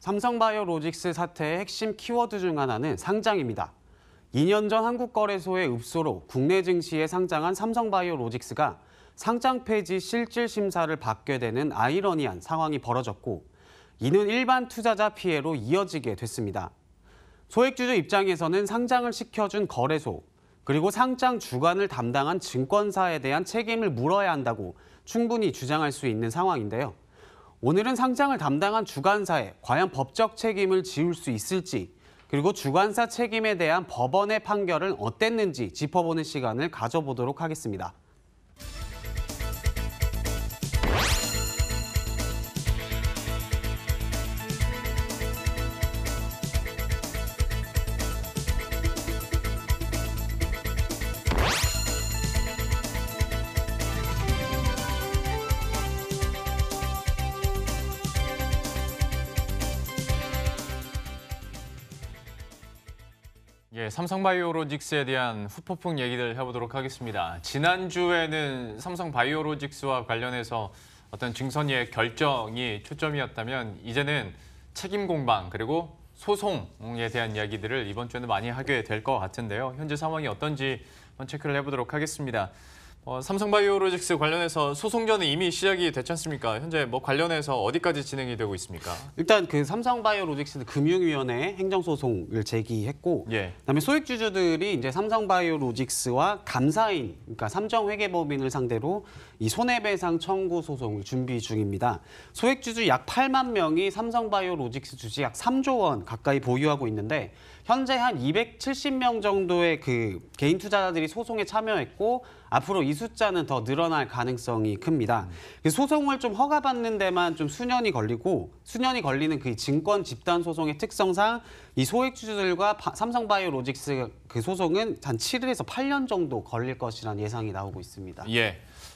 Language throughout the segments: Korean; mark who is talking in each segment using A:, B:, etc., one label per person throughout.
A: 삼성바이오로직스 사태의 핵심 키워드 중 하나는 상장입니다. 2년 전 한국거래소의 읍소로 국내 증시에 상장한 삼성바이오로직스가 상장 폐지 실질 심사를 받게 되는 아이러니한 상황이 벌어졌고, 이는 일반 투자자 피해로 이어지게 됐습니다. 소액주주 입장에서는 상장을 시켜준 거래소, 그리고 상장 주관을 담당한 증권사에 대한 책임을 물어야 한다고 충분히 주장할 수 있는 상황인데요. 오늘은 상장을 담당한 주관사에 과연 법적 책임을 지울 수 있을지, 그리고 주관사 책임에 대한 법원의 판결은 어땠는지 짚어보는 시간을 가져보도록 하겠습니다.
B: 삼성바이오로직스에 대한 후폭풍 얘기를 해보도록 하겠습니다. 지난주에는 삼성바이오로직스와 관련해서 어떤 증선의 결정이 초점이었다면, 이제는 책임 공방 그리고 소송에 대한 이야기들을 이번 주에는 많이 하게 될 것 같은데요. 현재 상황이 어떤지 한번 체크를 해보도록 하겠습니다. 삼성바이오로직스 관련해서 소송전은 이미 시작이 됐지 않습니까? 현재 관련해서 어디까지 진행이 되고 있습니까?
A: 일단 그 삼성바이오로직스 금융위원회에 행정소송을 제기했고, 그다음에 소액주주들이 이제 삼성바이오로직스와 감사인, 그러니까 삼정회계법인을 상대로 이 손해배상 청구 소송을 준비 중입니다. 소액주주 약 8만 명이 삼성바이오로직스 주식 약 3조 원 가까이 보유하고 있는데, 현재 한 270명 정도의 그 개인 투자자들이 소송에 참여했고, 앞으로 이 숫자는 더 늘어날 가능성이 큽니다. 소송을 좀 허가받는 데만 좀 수년이 걸리는 그 증권 집단 소송의 특성상 이 소액주주들과 삼성바이오로직스 그 소송은 한 7에서 8년 정도 걸릴 것이라는 예상이 나오고 있습니다.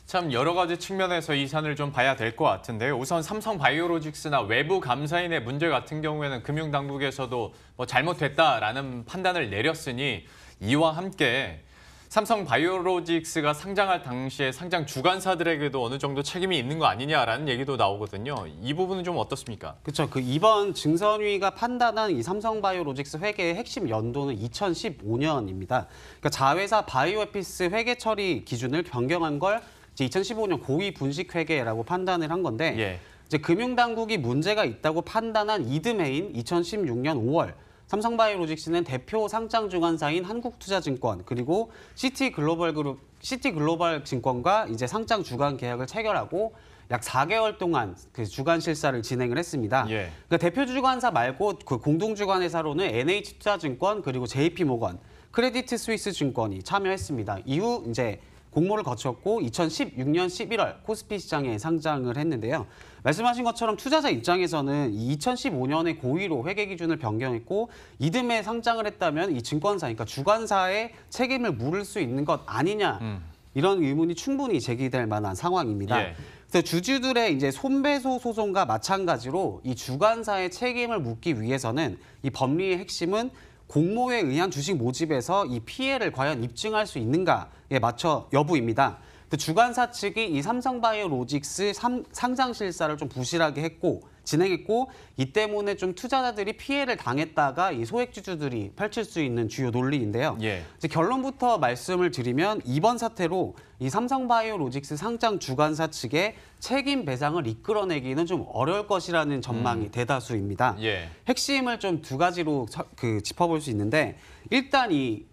B: 참 여러 가지 측면에서 이 사안을 좀 봐야 될 것 같은데요. 우선 삼성바이오로직스나 외부 감사인의 문제 같은 경우에는 금융당국에서도 잘못됐다라는 판단을 내렸으니, 이와 함께 삼성바이오로직스가 상장할 당시에 상장 주관사들에게도 어느 정도 책임이 있는 거 아니냐라는 얘기도 나오거든요. 이 부분은 좀 어떻습니까?
A: 그렇죠. 이번 증선위가 판단한 이 삼성바이오로직스 회계의 핵심 연도는 2015년입니다. 그러니까 자회사 바이오에피스 회계 처리 기준을 변경한 걸 이제 2015년 고의 분식 회계라고 판단을 한 건데, 이제 금융당국이 문제가 있다고 판단한 이듬해인 2016년 5월, 삼성바이오로직스는 대표 상장 주관사인 한국투자증권 그리고 시티글로벌증권과 이제 상장 주관 계약을 체결하고 약 4개월 동안 그 주관 실사를 진행을 했습니다. 그러니까 대표 주관사 말고 그 공동 주관회사로는 NH투자증권 그리고 JP모건, 크레디트 스위스 증권이 참여했습니다. 이후 이제 공모를 거쳤고 2016년 11월 코스피 시장에 상장을 했는데요. 말씀하신 것처럼 투자자 입장에서는 2015년에 고의로 회계 기준을 변경했고, 이듬해 상장을 했다면 이 증권사, 그러니까 주관사의 책임을 물을 수 있는 것 아니냐, 이런 의문이 충분히 제기될 만한 상황입니다. 그래서 주주들의 이제 손배소 소송과 마찬가지로 이 주관사의 책임을 묻기 위해서는 이 법리의 핵심은 공모에 의한 주식 모집에서 이 피해를 과연 입증할 수 있는가에 맞춰 여부입니다. 주관사 측이 이 삼성바이오로직스 상장 실사를 좀 부실하게 진행했고, 이 때문에 좀 투자자들이 피해를 당했다가 이 소액주주들이 펼칠 수 있는 주요 논리인데요. 이제 결론부터 말씀을 드리면, 이번 사태로 이 삼성바이오로직스 상장 주관사 측의 책임 배상을 이끌어내기는 좀 어려울 것이라는 전망이 대다수입니다. 핵심을 좀 두 가지로 짚어볼 수 있는데, 일단 이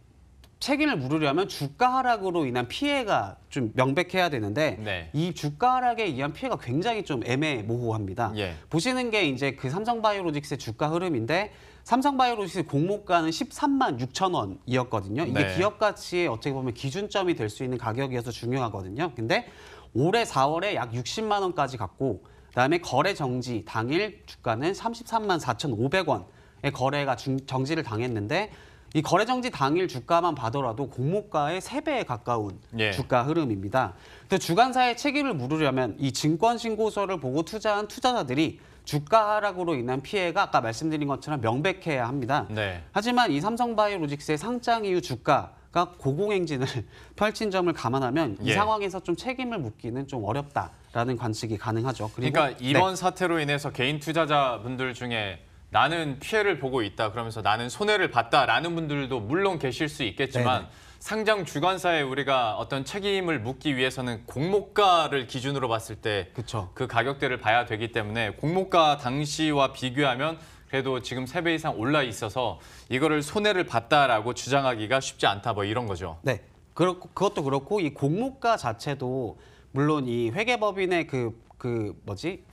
A: 책임을 물으려면 주가 하락으로 인한 피해가 좀 명백해야 되는데, 이 주가 하락에 의한 피해가 굉장히 좀 애매모호합니다. 보시는 게 이제 그 삼성바이오로직스의 주가 흐름인데, 삼성바이오로직스 공모가는 13만 6천 원이었거든요. 이게 기업 가치의 어떻게 보면 기준점이 될 수 있는 가격이어서 중요하거든요. 근데 올해 4월에 약 60만 원까지 갔고, 그다음에 거래 정지 당일 주가는 33만 4,500원의 거래가 정지를 당했는데, 이 거래 정지 당일 주가만 봐더라도 공모가의 3배에 가까운 주가 흐름입니다. 또 주관사의 책임을 물으려면 이 증권 신고서를 보고 투자한 투자자들이 주가 하락으로 인한 피해가 아까 말씀드린 것처럼 명백해야 합니다. 하지만 이 삼성바이오로직스의 상장 이후 주가가 고공행진을 펼친 점을 감안하면 이 상황에서 좀 책임을 묻기는 좀 어렵다라는 관측이 가능하죠.
B: 그러니까 이번 사태로 인해서 개인 투자자분들 중에 나는 피해를 보고 있다. 그러면서 나는 손해를 봤다라는 분들도 물론 계실 수 있겠지만
A: 네네.
B: 상장 주관사에 우리가 어떤 책임을 묻기 위해서는 공모가를 기준으로 봤을 때
A: 그쵸.
B: 그 가격대를 봐야 되기 때문에 공모가 당시와 비교하면 그래도 지금 3배 이상 올라 있어서 이거를 손해를 봤다라고 주장하기가 쉽지 않다 뭐 이런 거죠.
A: 네. 그것도 그렇고 이 공모가 자체도 물론 이 회계법인의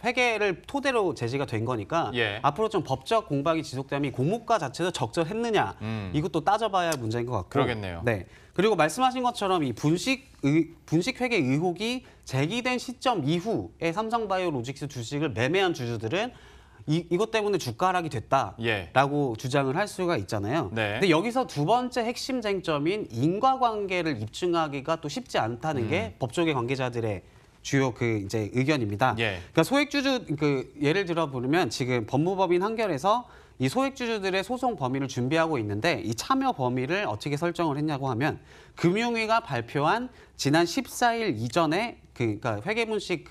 A: 회계를 토대로 제시가 된 거니까
B: 예.
A: 앞으로 좀 법적 공방이 지속되면 이 공모가 자체도 적절했느냐 이것도 따져봐야 할 문제인 것 같고.
B: 그러겠네요.
A: 네. 그리고 말씀하신 것처럼 이 분식 회계 의혹이 제기된 시점 이후에 삼성바이오로직스 주식을 매매한 주주들은 이것 때문에 주가 하락이 됐다라고
B: 예.
A: 주장을 할 수가 있잖아요.
B: 네.
A: 근데 여기서 두 번째 핵심 쟁점인 인과관계를 입증하기가 또 쉽지 않다는 게 법조계 관계자들의 주요 이제 의견입니다.
B: 예.
A: 그러니까 소액주주 예를 들어 보면 지금 법무법인 한결에서 이 소액주주들의 소송 범위를 준비하고 있는데 이 참여 범위를 어떻게 설정을 했냐고 하면 금융위가 발표한 지난 14일 이전에 그러니까 회계분식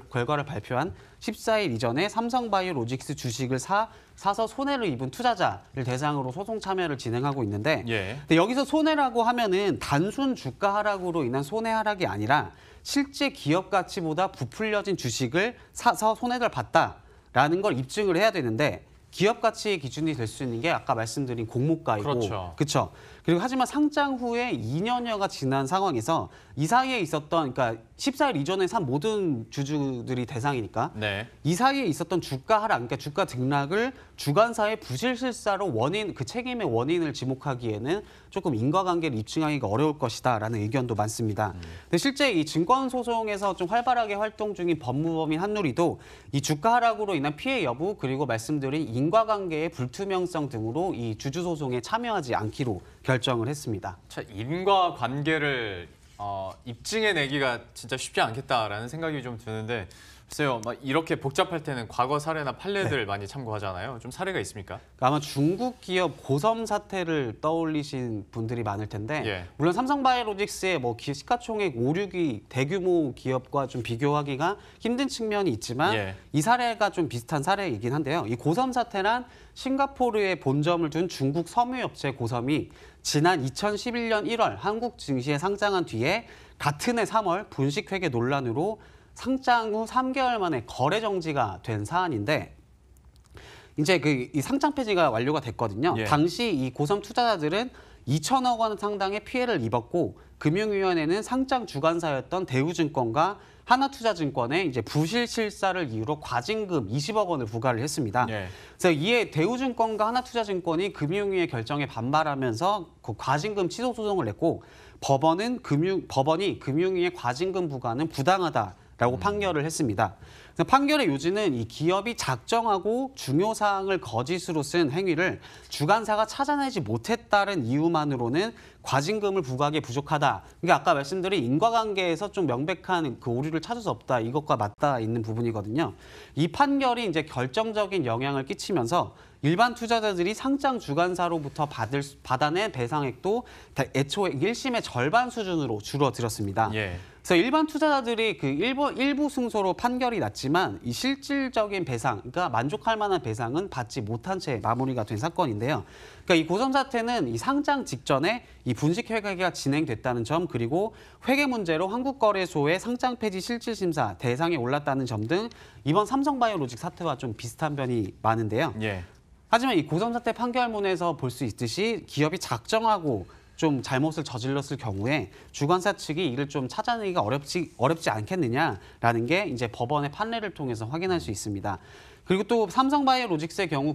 A: 결과를 발표한 14일 이전에 삼성바이오로직스 주식을 사서 손해를 입은 투자자를 대상으로 소송 참여를 진행하고 있는데
B: 예.
A: 근데 여기서 손해라고 하면은 단순 주가 하락으로 인한 손해 하락이 아니라 실제 기업 가치보다 부풀려진 주식을 사서 손해를 봤다라는 걸 입증을 해야 되는데 기업 가치의 기준이 될 수 있는 게 아까 말씀드린 공모가이고 그렇죠. 그리고 하지만 상장 후에 2년여가 지난 상황에서 이 사이에 있었던 그러니까 14일 이전에 산 모든 주주들이 대상이니까
B: 네.
A: 이 사이에 있었던 주가 하락, 그러니까 주가 등락을 주관사의 부실실사로 책임의 원인을 지목하기에는 조금 인과관계를 입증하기가 어려울 것이다라는 의견도 많습니다. 근데 실제 이 증권 소송에서 좀 활발하게 활동 중인 법무법인 한누리도 이 주가 하락으로 인한 피해 여부 그리고 말씀드린 인과관계의 불투명성 등으로 이 주주 소송에 참여하지 않기로 결정을 했습니다.
B: 자, 인과관계를 입증해내기가 진짜 쉽지 않겠다라는 생각이 좀 드는데 글쎄요, 막 이렇게 복잡할 때는 과거 사례나 판례들 많이 참고하잖아요. 좀 사례가 있습니까?
A: 아마 중국 기업 고섬 사태를 떠올리신 분들이 많을 텐데
B: 예.
A: 물론 삼성바이오로직스의 시가총액 5, 6위 대규모 기업과 좀 비교하기가 힘든 측면이 있지만
B: 예.
A: 이 사례가 좀 비슷한 사례이긴 한데요. 이 고섬 사태란 싱가포르에 본점을 둔 중국 섬유업체 고섬이 지난 2011년 1월 한국 증시에 상장한 뒤에 같은 해 3월 분식회계 논란으로 상장 후 3개월 만에 거래 정지가 된 사안인데 이제 이 상장 폐지가 완료가 됐거든요.
B: 예.
A: 당시 이 고섬 투자자들은 2천억 원 상당의 피해를 입었고 금융위원회는 상장 주관사였던 대우증권과 하나투자증권에 이제 부실실사를 이유로 과징금 20억 원을 부과를 했습니다.
B: 예.
A: 그래서 이에 대우증권과 하나투자증권이 금융위의 결정에 반발하면서 그 과징금 취소 소송을 냈고 법원이 금융위의 과징금 부과는 부당하다라고 판결을 했습니다. 그래서 판결의 요지는 이 기업이 작정하고 중요 사항을 거짓으로 쓴 행위를 주관사가 찾아내지 못했다는 이유만으로는 과징금을 부과하기에 부족하다. 그러니까 아까 말씀드린 인과관계에서 좀 명백한 오류를 찾을 수 없다. 이것과 맞닿아 있는 부분이거든요. 이 판결이 이제 결정적인 영향을 끼치면서 일반 투자자들이 상장 주관사로부터 받아낸 배상액도 애초에 1심의 절반 수준으로 줄어들었습니다.
B: 예.
A: 그래서 일반 투자자들이 일부 승소로 판결이 났지만 이 실질적인 배상, 그러니까 만족할 만한 배상은 받지 못한 채 마무리가 된 사건인데요. 그러니까 이 고섬 사태는 이 상장 직전에 이 분식 회계가 진행됐다는 점 그리고 회계 문제로 한국거래소의 상장 폐지 실질 심사 대상에 올랐다는 점 등 이번 삼성바이오로직 사태와 좀 비슷한 면이 많은데요.
B: 예.
A: 하지만 이 고섬 사태 판결문에서 볼 수 있듯이 기업이 작정하고 좀 잘못을 저질렀을 경우에 주관사 측이 이를 좀 찾아내기가 어렵지 않겠느냐라는 게 이제 법원의 판례를 통해서 확인할 수 있습니다. 그리고 또 삼성바이오로직스의 경우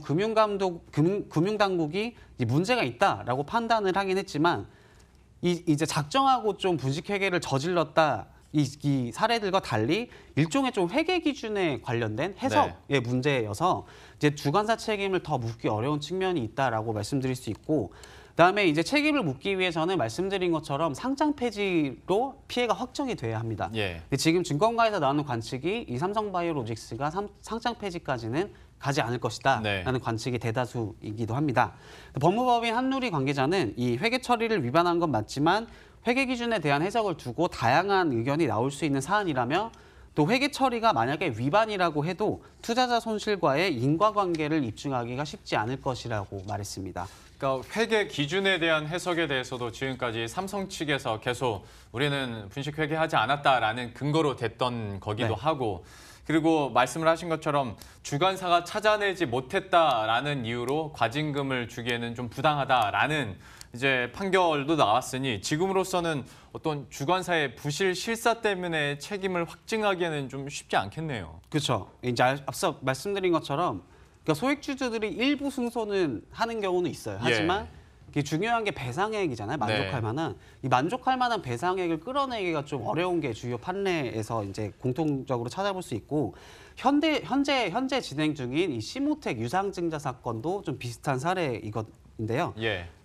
A: 금융당국이 문제가 있다라고 판단을 하긴 했지만 이제 작정하고 좀 분식회계를 저질렀다. 이 사례들과 달리 일종의 좀 회계 기준에 관련된 해석의 문제여서 이제 주관사 책임을 더 묻기 어려운 측면이 있다라고 말씀드릴 수 있고 그다음에 이제 책임을 묻기 위해서는 말씀드린 것처럼 상장 폐지로 피해가 확정이 돼야 합니다.
B: 예.
A: 근데 지금 증권가에서 나오는 관측이 이 삼성바이오로직스가 상장 폐지까지는 가지 않을 것이다라는 관측이 대다수이기도 합니다. 법무법인 한누리 관계자는 이 회계 처리를 위반한 건 맞지만 회계 기준에 대한 해석을 두고 다양한 의견이 나올 수 있는 사안이라며 또 회계 처리가 만약에 위반이라고 해도 투자자 손실과의 인과관계를 입증하기가 쉽지 않을 것이라고 말했습니다.
B: 그러니까 회계 기준에 대한 해석에 대해서도 지금까지 삼성 측에서 계속 우리는 분식 회계하지 않았다라는 근거로 댔던 거기도
A: 네.
B: 하고 그리고 말씀을 하신 것처럼 주관사가 찾아내지 못했다라는 이유로 과징금을 주기에는 좀 부당하다라는 이제 판결도 나왔으니 지금으로서는 어떤 주관사의 부실 실사 때문에 책임을 확증하기에는 좀 쉽지 않겠네요.
A: 그렇죠. 이제 앞서 말씀드린 것처럼 그러니까 소액주주들이 일부 승소는 하는 경우는 있어요. 하지만 이게 중요한 게 배상액이잖아요. 만족할 만한. 이 만족할 만한 배상액을 끌어내기가 좀 어려운 게 주요 판례에서 이제 공통적으로 찾아볼 수 있고 현재 진행 중인 이 시모텍 유상증자 사건도 좀 비슷한 사례인데요.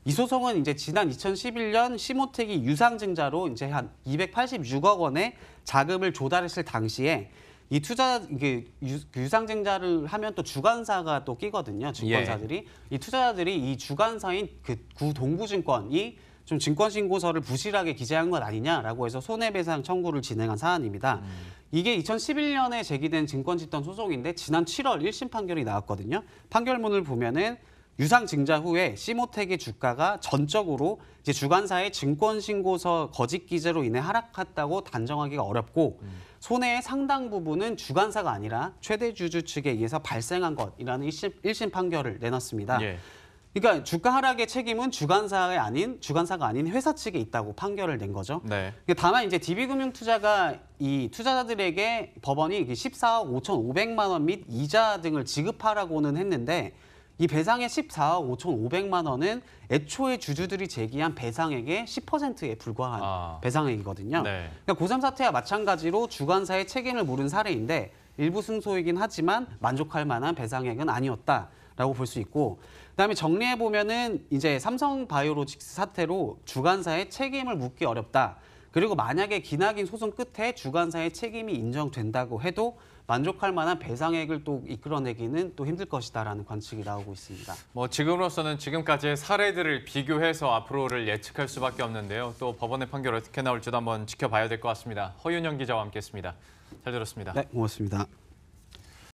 A: 이 소송은 이제 지난 2011년 시모텍이 유상증자로 이제 한 286억 원의 자금을 조달했을 당시에 이 유상증자를 하면 또 주관사가 또 끼거든요. 증권사들이. 이 투자자들이 이 주관사인 그 구동부증권이 좀 증권신고서를 부실하게 기재한 것 아니냐라고 해서 손해배상 청구를 진행한 사안입니다. 이게 2011년에 제기된 증권집단 소송인데 지난 7월 1심 판결이 나왔거든요. 판결문을 보면은 유상 증자 후에 시모텍의 주가가 전적으로 이제 주관사의 증권신고서 거짓 기재로 인해 하락했다고 단정하기가 어렵고 손해의 상당 부분은 주관사가 아니라 최대 주주 측에 의해서 발생한 것이라는 1심 판결을 내놨습니다. 그러니까 주가 하락의 책임은 주관사가 아닌 회사 측에 있다고 판결을 낸 거죠. 다만 이제 DB금융투자가 이 투자자들에게 법원이 14억 5,500만 원 및 이자 등을 지급하라고는 했는데 이 배상의 14억 5,500만 원은 애초에 주주들이 제기한 배상액의 10%에 불과한 배상액이거든요. 그러니까 고3 사태와 마찬가지로 주관사의 책임을 물은 사례인데 일부 승소이긴 하지만 만족할 만한 배상액은 아니었다라고 볼 수 있고 그다음에 정리해 보면은 이제 삼성바이오로직스 사태로 주관사의 책임을 묻기 어렵다. 그리고 만약에 기나긴 소송 끝에 주관사의 책임이 인정된다고 해도 만족할 만한 배상액을 또 이끌어내기는 또 힘들 것이다라는 관측이 나오고 있습니다.
B: 뭐 지금으로서는 지금까지의 사례들을 비교해서 앞으로를 예측할 수밖에 없는데요. 또 법원의 판결 어떻게 나올지도 한번 지켜봐야 될 것 같습니다. 허윤영 기자와 함께했습니다. 잘 들었습니다.
A: 네, 고맙습니다.